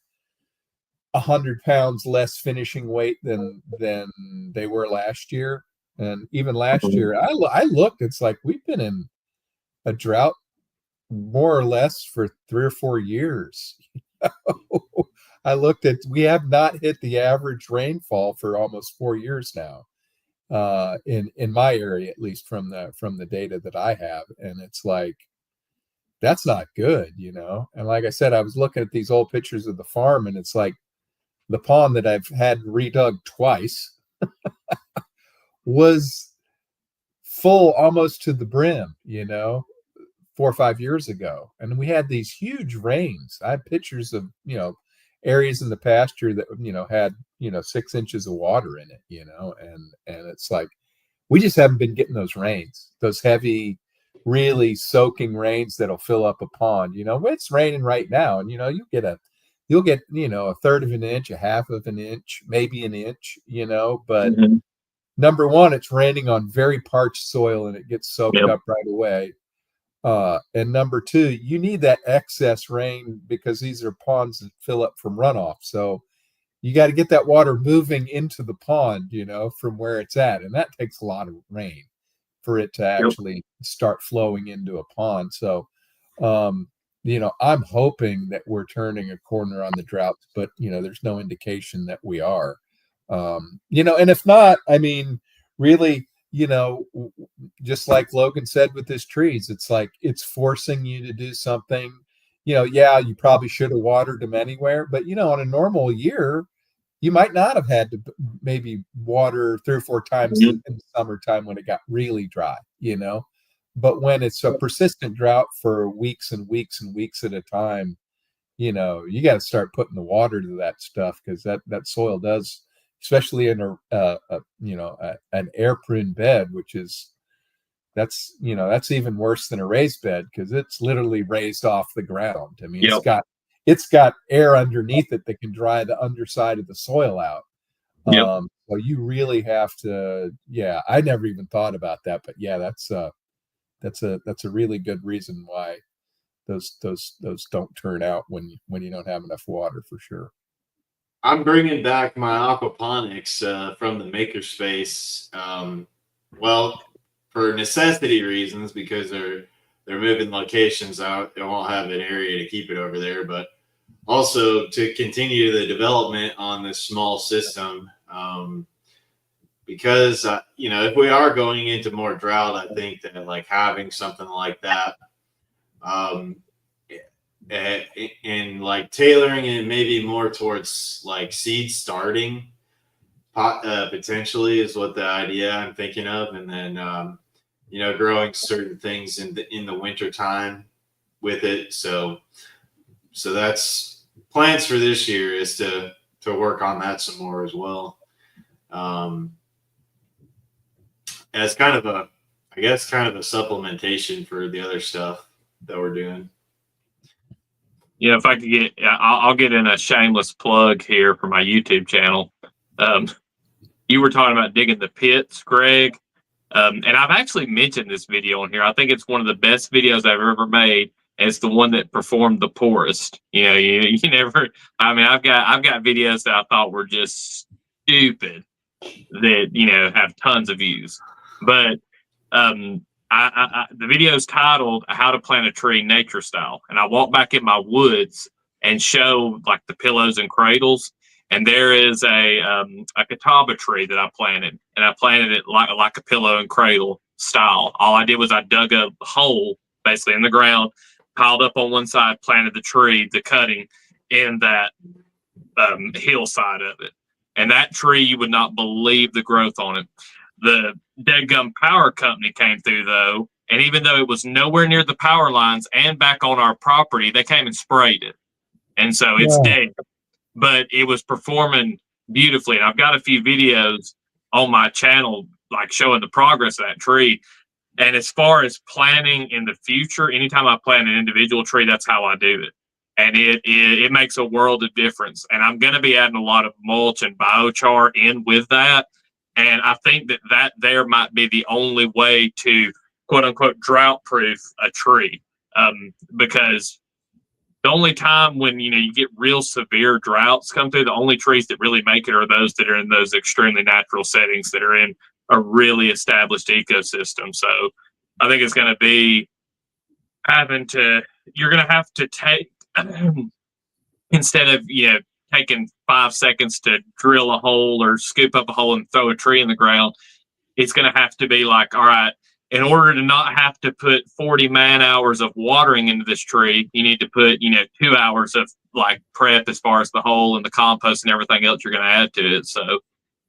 100 pounds less finishing weight than they were last year. And even last year, I looked, it's like we've been in a drought more or less for 3 or 4 years. I looked at, we have not hit the average rainfall for almost 4 years now, in my area, at least from the data that I have. And it's like, that's not good, And like I said, I was looking at these old pictures of the farm, and it's like the pond that I've had redug twice was full almost to the brim, 4 or 5 years ago. And we had these huge rains. I have pictures of, areas in the pasture that, had, 6 inches of water in it, and it's like, we just haven't been getting those rains, those heavy, really soaking rains that'll fill up a pond. It's raining right now, and, you'll get, a third of an inch, a half of an inch, maybe an inch, but number one, it's raining on very parched soil, and it gets soaked up right away. And number two, you need that excess rain, because these are ponds that fill up from runoff. So you got to get that water moving into the pond, from where it's at. And that takes a lot of rain for it to actually start flowing into a pond. So, I'm hoping that we're turning a corner on the droughts, but, there's no indication that we are. And if not, really, just like Logan said with his trees, it's like, it's forcing you to do something. You probably should have watered them anywhere, but, on a normal year, you might not have had to maybe water 3 or 4 times in the summertime when it got really dry, but when it's a persistent drought for weeks and weeks and weeks at a time, you got to start putting the water to that stuff, because that soil does, especially in an air prune bed, that's even worse than a raised bed, because it's literally raised off the ground. It's got air underneath it that can dry the underside of the soil out. So you really have to, I never even thought about that, but that's that's a really good reason why those don't turn out when you don't have enough water, for sure. I'm bringing back my aquaponics from the makerspace. Well, for necessity reasons, because they're moving locations out. They won't have an area to keep it over there, but also to continue the development on this small system. Because if we are going into more drought, I think that like having something like that, and like tailoring it maybe more towards like seed starting, potentially is what the idea I'm thinking of, and then growing certain things in the winter time with it. So that's plans for this year, is to work on that some more as well. As kind of a supplementation for the other stuff that we're doing. If I could I'll get in a shameless plug here for my YouTube channel. You were talking about digging the pits, Greg. And I've actually mentioned this video on here. I think it's one of the best videos I've ever made. And it's the one that performed the poorest. You never, I've got videos that I thought were just stupid that, have tons of views. But the video is titled "How to Plant a Tree Nature Style," and I walk back in my woods and show like the pillows and cradles, and there is a catawba tree that I planted, and I planted it like a pillow and cradle style. All I did was I dug a hole basically in the ground, piled up on one side, planted the cutting in that hillside of it, and that tree, you would not believe the growth on it. The deadgum power company came through though, and even though it was nowhere near the power lines and back on our property, they came and sprayed it, and so it's dead. But it was performing beautifully, and I've got a few videos on my channel like showing the progress of that tree. And as far as planting in the future, anytime I plant an individual tree, that's how I do it, and it makes a world of difference. And I'm going to be adding a lot of mulch and biochar in with that. And I think that there might be the only way to quote unquote drought proof a tree, because the only time when you get real severe droughts come through, the only trees that really make it are those that are in those extremely natural settings that are in a really established ecosystem. So I think it's going to be you're going to have to take instead of taking 5 seconds to drill a hole or scoop up a hole and throw a tree in the ground, it's going to have to be like, all right, in order to not have to put 40 man hours of watering into this tree, you need to put 2 hours of like prep as far as the hole and the compost and everything else you're going to add to it. So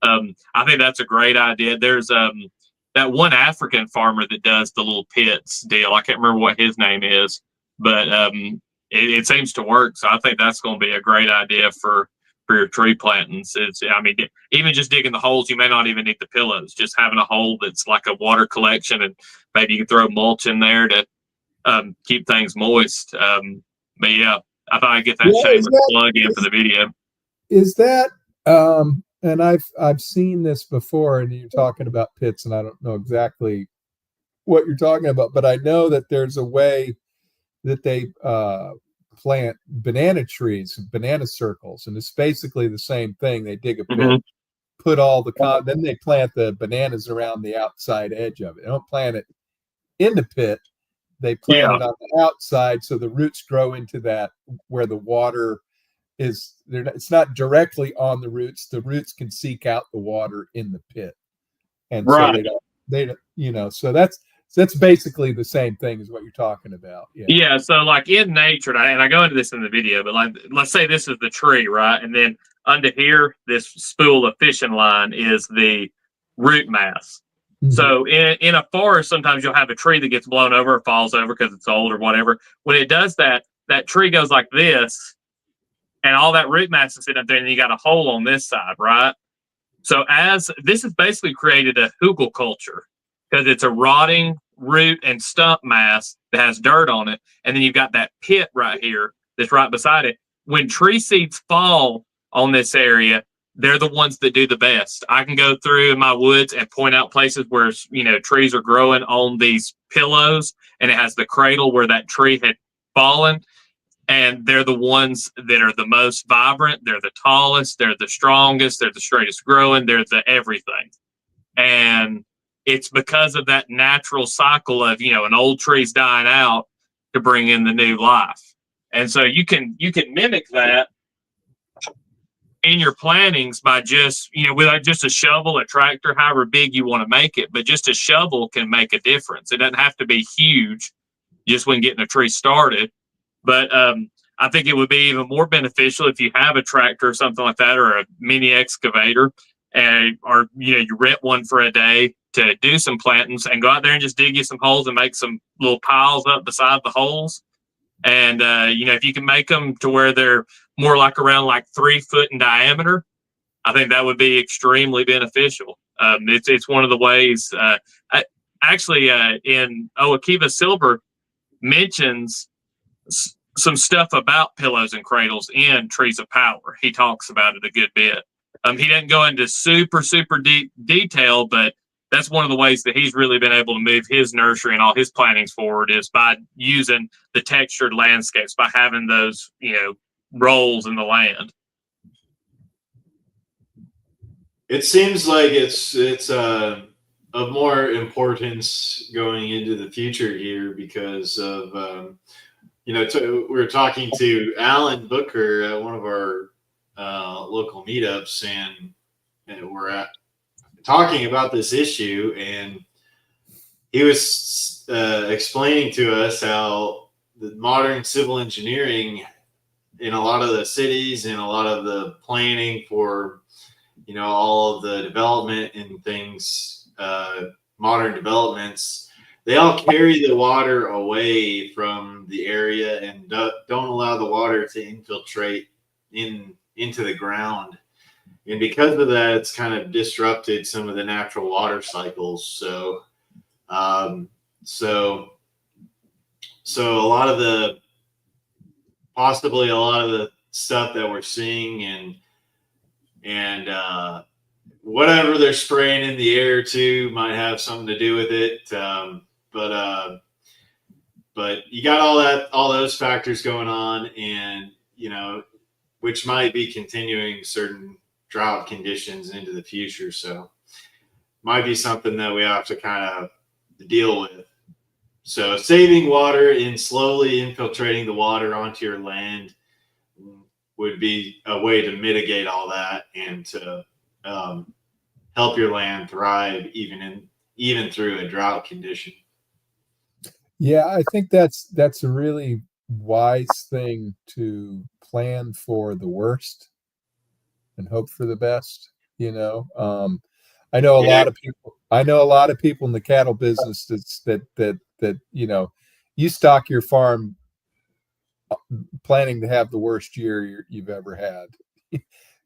I think that's a great idea. There's that one African farmer that does the little pits deal. I can't remember what his name is, but it seems to work. So I think that's going to be a great idea for your tree plantings. Even just digging the holes, you may not even need the pillows. Just having a hole that's like a water collection, and maybe you can throw mulch in there to keep things moist. But yeah, I thought I'd get that shameless plug in for the video. Is that and I've seen this before, and you're talking about pits, and I don't know exactly what you're talking about, but I know that there's a way that they plant banana trees, banana circles, and it's basically the same thing. They dig a pit, put all the then they plant the bananas around the outside edge of it. They don't plant it in the pit. They plant it on the outside, so the roots grow into that where the water is. It's not directly on the roots. The roots can seek out the water in the pit, and so they don't. So that's basically the same thing as what you're talking about. Yeah. So like in nature, and I go into this in the video, but like, let's say this is the tree, right? And then under here, this spool of fishing line is the root mass. Mm-hmm. So in a forest, sometimes you'll have a tree that gets blown over or falls over because it's old or whatever. When it does that, that tree goes like this, and all that root mass is sitting up there, and you got a hole on this side, right? So as this has basically created a hugel culture, because it's a rotting root and stump mass that has dirt on it. And then you've got that pit right here that's right beside it. When tree seeds fall on this area, they're the ones that do the best. I can go through in my woods and point out places where, trees are growing on these pillows, and it has the cradle where that tree had fallen. And they're the ones that are the most vibrant. They're the tallest. They're the strongest. They're the straightest growing. They're the everything. And it's because of that natural cycle of, an old tree's dying out to bring in the new life. And so you can mimic that in your plantings by just, with just a shovel, a tractor, however big you want to make it. But just a shovel can make a difference. It doesn't have to be huge just when getting a tree started. But I think it would be even more beneficial if you have a tractor or something like that, or a mini excavator, or you rent one for a day to do some plantings, and go out there and just dig you some holes and make some little piles up beside the holes. And if you can make them to where they're more like around like 3 foot in diameter, I think that would be extremely beneficial. It's one of the ways. In Akiva Silver mentions some stuff about pillows and cradles in Trees of Power. He talks about it a good bit. He doesn't go into super deep detail, but that's one of the ways that he's really been able to move his nursery and all his plantings forward, is by using the textured landscapes, by having those, rolls in the land. It seems like it's of more importance going into the future here because of we were talking to Alan Booker at one of our local meetups, and we're talking about this issue, and he was explaining to us how the modern civil engineering in a lot of the cities and a lot of the planning for all of the development and things, modern developments, they all carry the water away from the area and don't allow the water to infiltrate into the ground. And because of that, it's kind of disrupted some of the natural water cycles. So a lot of the stuff that we're seeing and whatever they're spraying in the air too might have something to do with it. But you got all those factors going on, and which might be continuing certain drought conditions into the future. So might be something that we have to kind of deal with. So saving water and slowly infiltrating the water onto your land would be a way to mitigate all that and to help your land thrive even through a drought condition. Yeah, I think that's a really wise thing, to plan for the worst and hope for the best. I know a lot of people. I know a lot of people in the cattle business that you stock your farm planning to have the worst year you've ever had,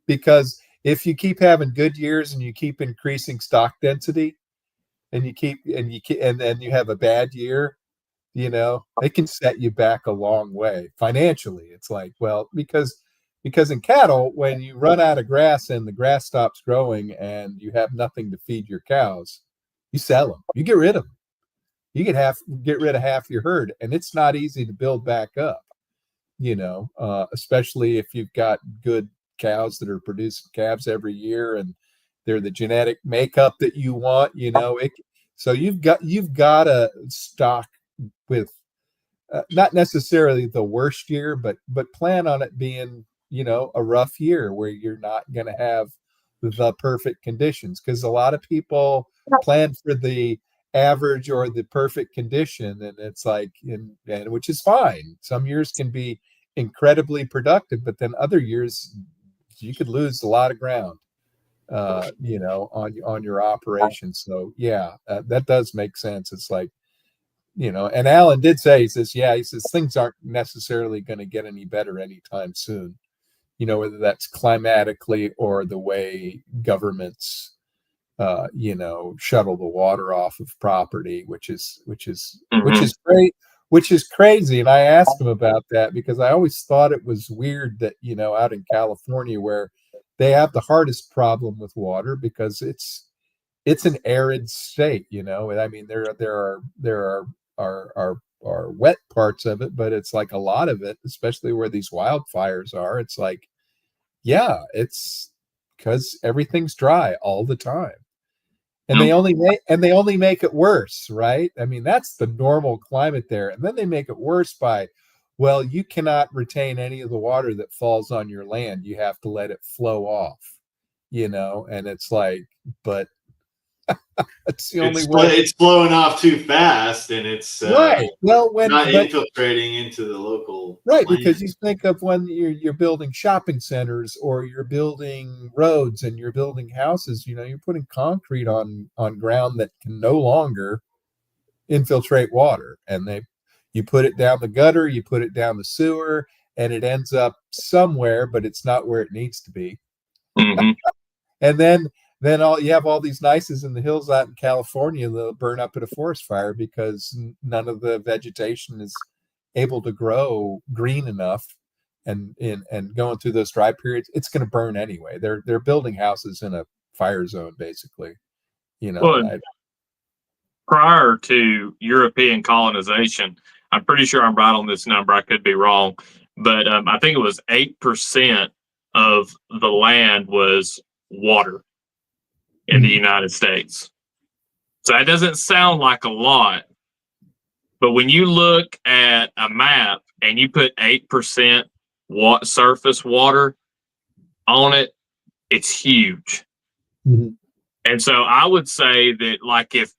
because if you keep having good years and you keep increasing stock density, and then you have a bad year, it can set you back a long way financially. It's like, well, because in cattle, when you run out of grass and the grass stops growing and you have nothing to feed your cows, you sell them. You get rid of them. You get rid of half your herd, and it's not easy to build back up. Especially if you've got good cows that are producing calves every year and they're the genetic makeup that you want. So you've got to stock with not necessarily the worst year, but plan on it being a rough year where you're not going to have the perfect conditions, because a lot of people plan for the average or the perfect condition, and it's like, and which is fine. Some years can be incredibly productive, but then other years you could lose a lot of ground on your operation. So yeah, that does make sense. It's like, and Alan did say, he says things aren't necessarily going to get any better anytime soon, whether that's climatically or the way governments shuttle the water off of property, which is great, which is crazy. And I asked him about that because I always thought it was weird that out in California, where they have the hardest problem with water because it's an arid state, I mean, there are wet parts of it, but it's like a lot of it, especially where these wildfires are. It's like, yeah, it's because everything's dry all the time. And they only make it worse, right? I mean, that's the normal climate there. And then they make it worse by, well, you cannot retain any of the water that falls on your land. You have to let it flow off, and it's like, but that's the only way. It's flowing off too fast, and it's right. Well, infiltrating into the local right, land. because you think of when you're building shopping centers or you're building roads and you're building houses, you're putting concrete on ground that can no longer infiltrate water, and you put it down the gutter, you put it down the sewer, and it ends up somewhere, but it's not where it needs to be. Mm-hmm. And then you have all these nices in the hills out in California that'll burn up in a forest fire because none of the vegetation is able to grow green enough, and going through those dry periods, it's going to burn anyway. They're building houses in a fire zone, basically. Well, prior to European colonization, I'm pretty sure I'm right on this number. I could be wrong, but I think it was 8% of the land was water in the United States. So that doesn't sound like a lot, but when you look at a map and you put 8% surface water on it, it's huge. Mm-hmm. And so I would say that, like, if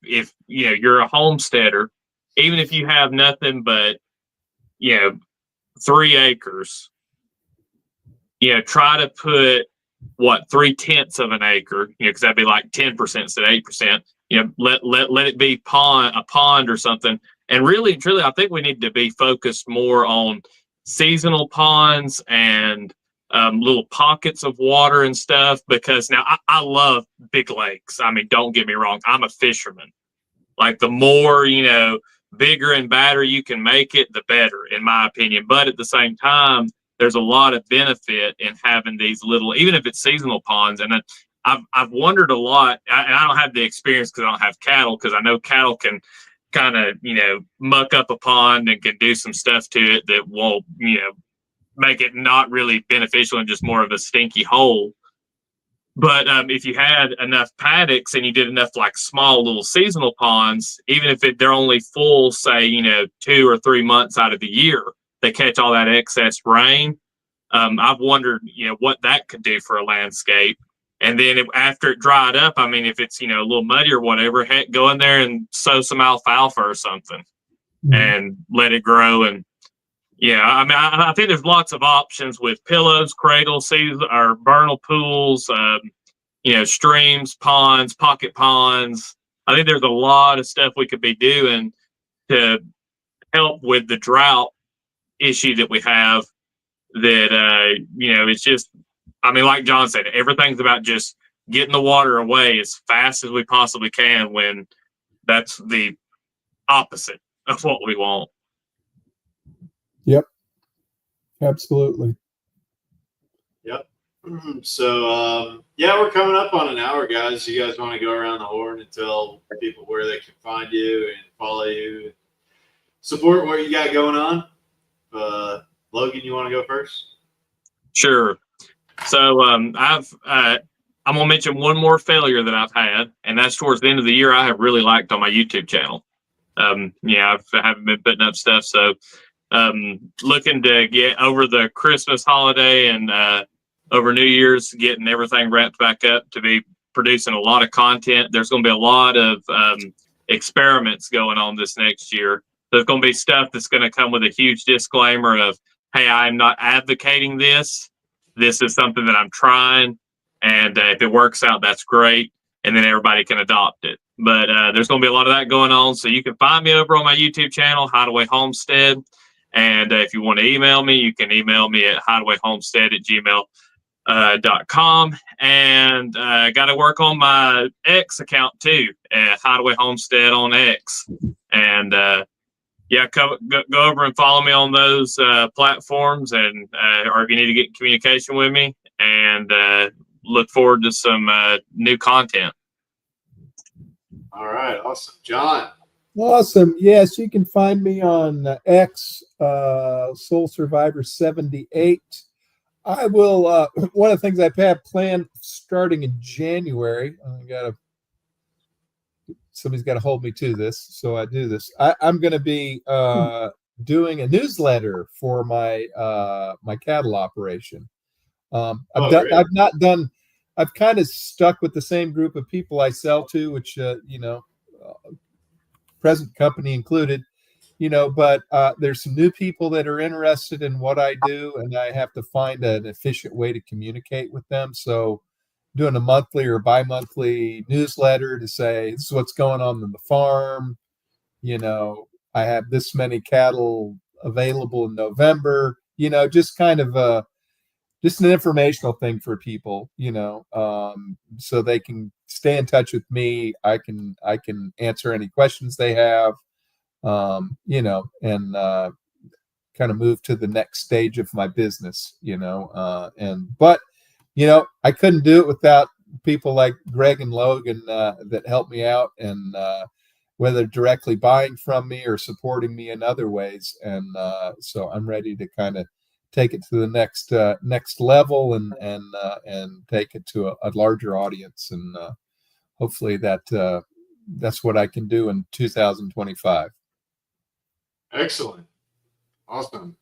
you're a homesteader, even if you have nothing but 3 acres, try to put 3/10 of an acre, because that'd be like 10% instead of 8%. Let it be a pond or something. And really, truly, I think we need to be focused more on seasonal ponds and little pockets of water and stuff, because now I love big lakes. I mean, don't get me wrong, I'm a fisherman. Like, the more, bigger and badder you can make it, the better, in my opinion. But at the same time, there's a lot of benefit in having these little, even if it's seasonal ponds. And I've wondered a lot, and I don't have the experience because I don't have cattle, because I know cattle can kind of, muck up a pond and can do some stuff to it that won't, make it not really beneficial and just more of a stinky hole. But if you had enough paddocks and you did enough like small little seasonal ponds, even if they're only full, say, 2 or 3 months out of the year, they catch all that excess rain. I've wondered, what that could do for a landscape. And then after it dried up, I mean, if it's, a little muddy or whatever, heck, go in there and sow some alfalfa or something and let it grow. And I mean, I think there's lots of options with pillows, cradles, or vernal pools, streams, ponds, pocket ponds. I think there's a lot of stuff we could be doing to help with the drought issue that we have. That it's just, I mean, like John said, everything's about just getting the water away as fast as we possibly can, when that's the opposite of what we want. Yep. Absolutely. Yep. So, we're coming up on an hour, guys. You guys want to go around the horn and tell people where they can find you and follow you and support what you got going on? Logan, you want to go first? Sure. So I'm gonna mention one more failure that I've had, and that's towards the end of the year. I have really liked on my YouTube channel. I haven't been putting up stuff, so looking to get over the Christmas holiday and over New Year's, getting everything wrapped back up to be producing a lot of content. There's going to be a lot of experiments going on this next year. There's going to be stuff that's going to come with a huge disclaimer of, hey, I'm not advocating this. This is something that I'm trying. And if it works out, that's great. And then everybody can adopt it. But there's going to be a lot of that going on. So you can find me over on my YouTube channel, Hideaway Homestead. And if you want to email me, you can email me at hideawayhomestead@gmail.com. And I got to work on my X account too, at Hideaway Homestead on X. And go over and follow me on those platforms, and or if you need to get in communication with me, and look forward to some new content. All right, awesome, John. Awesome. Yes, you can find me on X, Soul Survivor 78. I will. One of the things I've had planned starting in January. Somebody's got to hold me to this, so I do this. I'm going to be doing a newsletter for my my cattle operation. I've not done. I've kind of stuck with the same group of people I sell to, which present company included, but there's some new people that are interested in what I do, and I have to find an efficient way to communicate with them. So doing a monthly or bi-monthly newsletter to say, this is what's going on the farm. I have this many cattle available in November, just kind of just an informational thing for people, so they can stay in touch with me. I can answer any questions they have, and kind of move to the next stage of my business, but I couldn't do it without people like Greg and Logan that help me out, and whether directly buying from me or supporting me in other ways. And so I'm ready to kind of take it to the next level and take it to a larger audience, and hopefully that's what I can do in 2025. Excellent, awesome.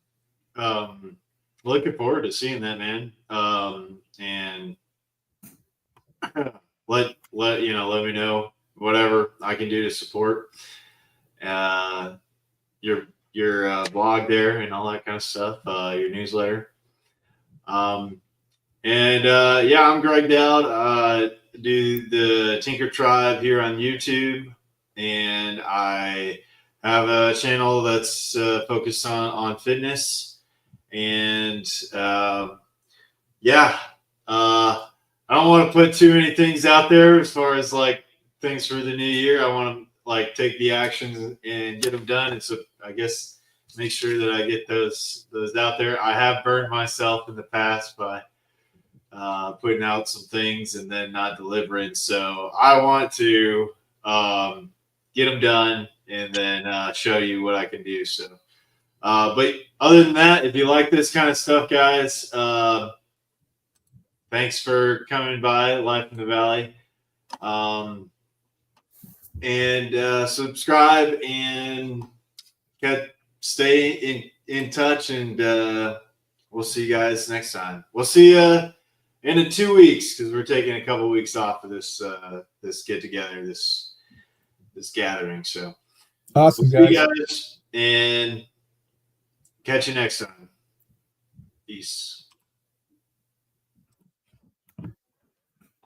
Looking forward to seeing that, man. And let me know whatever I can do to support your blog there and all that kind of stuff, your newsletter. I'm Greg Dowd. Do the Tinker Tribe here on YouTube, and I have a channel that's focused on fitness. And I don't want to put too many things out there as far as like things for the new year. I want to like take the actions and get them done. And so I guess make sure that I get those out there. I have burned myself in the past by putting out some things and then not delivering. So I want to get them done and then show you what I can do. So, but other than that, if you like this kind of stuff, guys, thanks for coming by Life in the Valley. And subscribe and stay in touch, and we'll see you guys next time. We'll see you in 2 weeks because we're taking a couple weeks off of this get together, this gathering. So awesome, we'll guys. see you guys, and catch you next time. Peace.